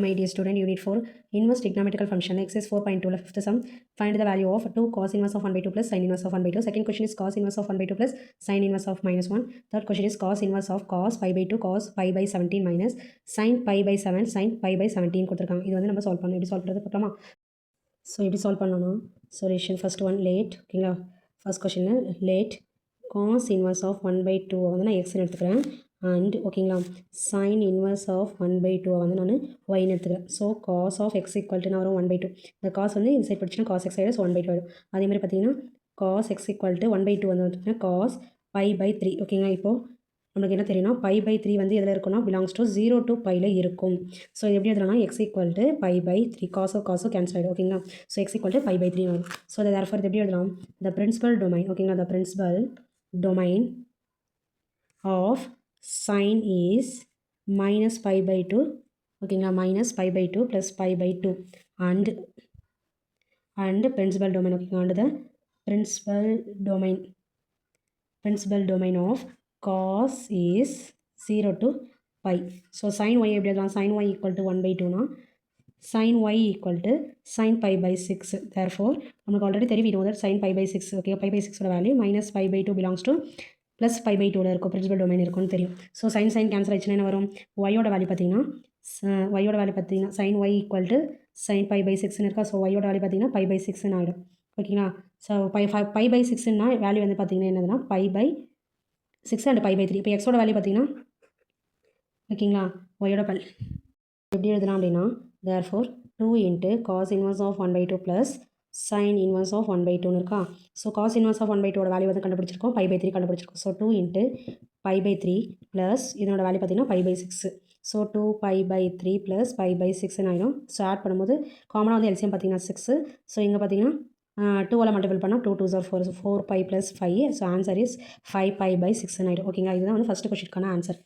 My dear student, unit 4, inverse trigonometrical function, exercise 4.2, fifth sum, find the value of 2 cos inverse of 1 by 2 plus sin inverse of 1 by 2. Second question is cos inverse of 1 by 2 plus sin inverse of minus 1. Third question is cos inverse of cos pi by 2 cos pi by 17 minus sin pi by 7 sin pi by 17 கொடுத்துருக்காங்க. இது வந்து நம்ம solve பண்ணணும். எப்படி solve பண்ணுறது பார்க்கலாமா? So எப்படி solve பண்ணணும்னா சொல்யூஷன் ஃபர்ஸ்ட் ஒன் லேட் ஓகேங்களா. ஃபர்ஸ்ட் கொஷினில் late cos inverse of 1 by 2 வந்து நான் எக்ஸ்ன்னு எடுத்துக்கிறேன். அண்ட் ஓகேங்களா சைன் இன்வர்ஸ் ஆஃப் 1 by 2 வந்து நான் ஒய்ன்னு எடுத்துக்கிறேன். So cos of x equal நான் வரும் 1 by 2. இந்த காஸ் வந்து இந்த சைட் படிச்சுன்னா காஸ் எக்ஸ் ஆகிடும். ஸோ 1 by 2 ஆகிடும். அதே மாதிரி பார்த்தீங்கன்னா காஸ் எக்ஸ் ஈக்குவல் 1 by 2 வந்து பார்த்தீங்கன்னா காஸ் பை பை 3 ஓகேங்களா. இப்போது நம்மளுக்கு என்ன தெரியும்னா பை பை 3 வந்து எதில் இருக்குன்னா பிலாங்ஸ் டு 0 to பையில் இருக்கும். ஸோ இது எப்படி எழுதலாம்னா எக்ஸ் ஈக்குவல் பை பை 3 காசோ கேன்சல் ஆகிடும் ஓகேங்களா. So x equal pi by 3 வரும். ஸோ அதை தேர்ஃபார் எப்படி எழுதலாம் த பிரின்சிபல் டொமைன் ஓகேங்களா. த principal domain of sin is minus pi by 2 ஓகேங்களா minus pi by 2 plus pi by 2 and principal domain ஓகேங்களா and the principal domain of cos is 0 to pi. So sin y எப்படி எழுதலாம் sin y equal to 1 by 2 னா sin y equal to sin pi by 6. Therefore நமக்கு already தெரியும் we know that sin pi by 6 okay pi by 6 ஓட value minus pi by 2 belongs to plus pi by 2ல இருக்கும் principal domain இருக்கும்னு தெரியும். So sin cancel ஆயிடுச்சுன்னா என்ன வரும் y-ஓட value பார்த்தீங்கன்னா sin y equal to sin pi by 6ன்னு இருக்கா. So y-ஓட value பார்த்தீங்கன்னா pi by 6ன்னு ஆகிடும் ஓகேங்களா. ஸோ pi by 6ன்னா வேல்யூ வந்து பார்த்தீங்கன்னா என்னதுன்னா pi by 6 and pi by 3. இப்போ x-ஓட வேல்யூ பார்த்தீங்கன்னா ஓகேங்களா y-ஓட வேல்யூ எப்படி எழுதலாம் அப்படின்னா therefore 2 into cos inverse of 1 by 2 plus sin inverse of 1 by 2 இருக்கா. So cos inverse of 1 by 2 ஓட வேல்யூ வந்து கண்டுபிடிச்சிருக்கோம் pi by 3 கண்டுபிடிச்சிருக்கோம். So 2 into pi by 3 plus இதனோட வேல்யூ பார்த்தீங்கன்னா pi by 6. So 2 pi by 3 plus pi by 6 ஆகிடும். So add பண்ணும்போது காமனாக வந்து எல்சிஎம் பார்த்தீங்கன்னா 6. ஸோ இங்கே பார்த்தீங்கன்னா 2ஆல் மல்டிபிள் பண்ணால் 2 2s are 4. So 4 pi plus 5. So answer is 5 pi by 6 ஆகிடும் ஓகேங்களா. இதுதான் வந்து ஃபஸ்ட் கொஷினுக்கான ஆன்சர்.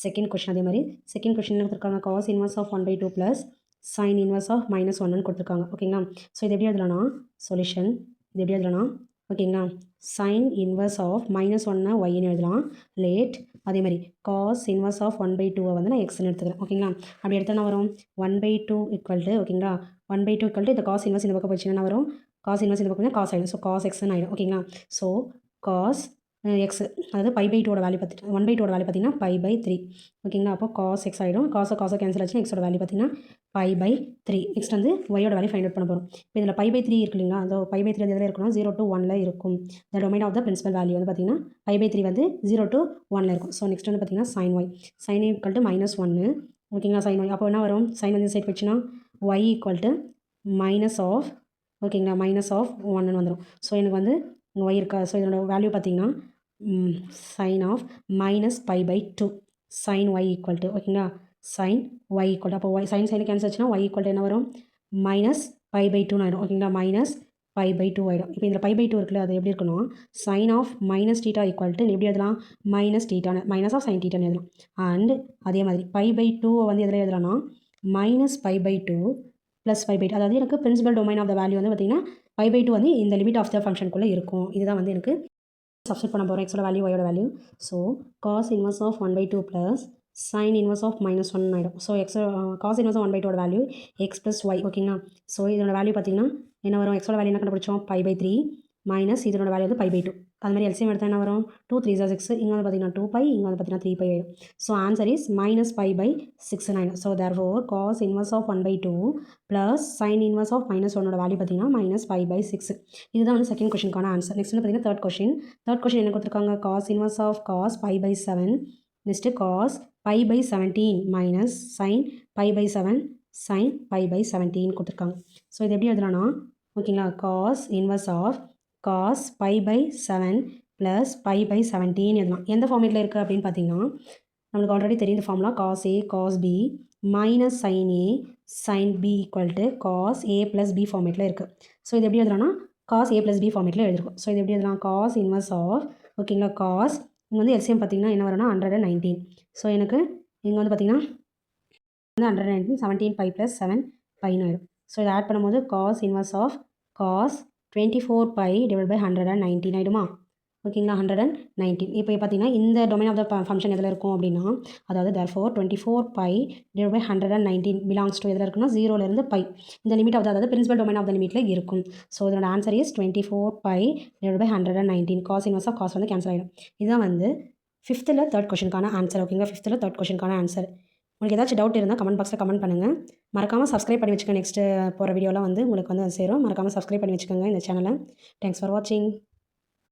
செகண்ட் கொஷின் அதே மாதிரி செகண்ட் கொஷின் கொடுத்துருக்காங்க cos inverse of 1 by 2 plus sin inverse of minus 1ன்னு கொடுத்துருக்காங்க ஓகேங்களா. ஸோ இது எப்படி எழுதலாம்னா சொல்யூஷன் இது எப்படி எழுதலாம்னா ஓகேங்களா sin inverse of minus 1 ஒய்ன்னு எழுதலாம் லேட். அதே மாதிரி cos inverse of 1 by 2 வந்து நான் எக்ஸ்ன்னு எடுத்துக்கிறேன் ஓகேங்களா. அப்படி எடுத்தால் வரும் 1 by 2 ஈக்குவல் டு ஓகேங்களா 1 by 2 ஈக்குவல் டு இந்த cos inverse இந்த பக்கம் போச்சுன்னா வரும் cos inverse இந்த பக்கம் cos ஆகிடும். ஸோ cos எக்ஸ்ன்னு ஆகிடும் ஓகேங்களா. ஸோ cos எக்ஸ் அதாவது பை பை 2ஓட வேல்யூ பார்த்துட்டு 1 by 2ஓட வேல்யூ பார்த்தீங்கன்னா pi by 3 ஓகேங்களா. அப்போ cos எக்ஸ் ஆகிடும். காசோ கேன்சல் ஆச்சுன்னா எக்ஸோட வேல்யூ பார்த்தீங்கன்னா pi by 3. நெக்ஸ்ட் வந்து ஒய்யோட வேல்யூ ஃபைண்ட் அவுட் பண்ண போகிறோம். இப்போ இதில் pi by 3 இருக்கு இல்லைங்களா. அந்த pi by 3 எதில் இருக்கணும் 0 to 1ல் இருக்கும். The domain of the principal value வந்து பார்த்தீங்கன்னா pi by 3 வந்து 0 to 1ல் இருக்கும். ஸோ நெக்ஸ்ட் வந்து பார்த்தீங்கன்னா sin y sin equal to -1 ஓகேங்களா. sin y அப்போ என்ன வரும் sin வந்து சைட் போச்சுன்னா y equal to minus of ஓகேங்களா மைனஸ் ஆஃப் 1ன்னு வந்துடும். ஸோ எனக்கு வந்து y இருக்கா. ஸோ இதோட வேல்யூ பார்த்தீங்கன்னா sin of minus pi by 2 sin y equal to ஓகேங்களா sin y equal to அப்போ y sin கேன்சல் ஆச்சுன்னா y equal to என்ன வரும் மைனஸ் pi by 2 ஆகிடும் ஓகேங்களா மைனஸ் pi by 2 ஆகிடும். இப்போ இதில் pi by 2 இருக்குல்ல அது எப்படி இருக்கணும் sin of minus theta equal to எப்படி எழுதலாம் minus theta minus of sin theta எழுதலாம். அண்ட் அதே மாதிரி pi by 2 வந்து எதில் எழுதலாம்னா minus pi by 2 plus pi by 2 அதாவது எனக்கு principal domain of the value வந்து பார்த்தீங்கன்னா pi by 2 வந்து இந்த லிமிட் ஆஃப் த ஃபங்க்ஷனுக்குள்ளே இருக்கும். இதுதான் வந்து எனக்கு சப்ஸ்டிட் பண்ண போகிறோம் எக்ஸோட வேல்யூ ஒயோட value. So cos inverse of 1 by 2 plus sin inverse of -1 ஆகிடும். So cos inverse of 1 by 2 value x plus y ஓகேங்களா. ஸோ இதோட வேல்யூ பார்த்தீங்கன்னா என்ன வரும் எக்ஸோட வேல்யூ என்ன கண்டுபிடிச்சோம் pi by 3 மைனஸ் இதனோட வேல்யூ வந்து pi by 2. அது மாதிரி எல்சிஎம் எடுத்தால் என்ன வரும் 2 3s are 6. இங்கே வந்து பார்த்தீங்கன்னா 2 pi இங்கே வந்து பார்த்தீங்கன்னா 3 pi ஆகிடும். So answer is minus pi by 6 ஆகிடும். So therefore cos inverse of 1 by 2 ப்ளஸ் sin inverse of -1ஓட வேல்யூ பார்த்தீங்கன்னா minus pi by 6. இதுதான் வந்து செகண்ட் கொஷினுக்கான ஆன்சர். நெக்ஸ்ட் வந்து பார்த்தீங்கன்னா தேர்ட் கொஷின் என்ன கொடுத்துருக்காங்க cos inverse of cos pi by 7 next cos pi by 17 minus sin pi by 7 sin pi by 17 கொடுத்துருக்காங்க. ஸோ இது எப்படி எழுதலாம்னா ஓகேங்களா cos inverse of cos pi by 7 plus pi by 17 எழுதலாம். எந்த ஃபார்மேட்டில் இருக்குது அப்படின்னு பார்த்தீங்கன்னா நம்மளுக்கு ஆல்ரெடி தெரியும் இந்த formula cos a cos b minus sin a sin b equal to cos a plus b ஃபார்மேட்டில் இருக்குது. ஸோ இது எப்படி எழுதலாம்னா cos a plus b ஃபார்மேட்டில் எழுதிருக்கும். ஸோ இது எப்படி எழுதலாம் cos inverse of ஓகேங்களா cos இங்கே வந்து எல்சிஎம் பார்த்தீங்கன்னா என்ன வரும்னா 119. ஸோ எனக்கு இங்கே வந்து பார்த்தீங்கன்னா வந்து 119 17 pi plus 7 பைன்னு ஆயிடும். ஸோ இதை ஆட் பண்ணும்போது cos inverse of cos 24 pi divided by 119 ஆகிடுமா. ஓகேங்களா 119. இப்போ பார்த்தீங்கன்னா இந்த டொமைன் ஆஃப் த ஃபங்க்ஷன் எதில் இருக்கும் அப்படின்னா அதாவது therefore 24π divided by 119 belongs to எதில் இருக்குன்னா 0லேருந்து பை இந்த லிமிட் ஆஃப் அதாவது பிரின்சிபல் டொமைன் ஆஃப் த லிமிட்டில் இருக்கும். ஸோ இதோட answer is 24π divided by 119. Cos inverse of cos வந்து கேன்சல் ஆகிடும். இதுதான் வந்து 5th தேர்ட் கொஷனுக்கான ஆன்சர். ஓகேங்களா 5th தேர்ட் கொஷனுக்கான ஆன்சர். உங்களுக்கு ஏதாச்சும் டவுட் இருந்தால் கமெண்ட் பாக்ஸில் கமெண்ட் பண்ணுங்கள். மறக்காமல் சப்ஸ்கிரைப் பண்ணி வச்சுக்கோங்க. நெக்ஸ்ட்டு போகிற வீடியோலாம் வந்து உங்களுக்கு வந்து சேரும். மறக்காமல் சப்ஸ்கிரைப் பண்ணி வச்சுக்கோங்க இந்த சேனலை. தேங்க்ஸ் ஃபார் வாட்சிங்.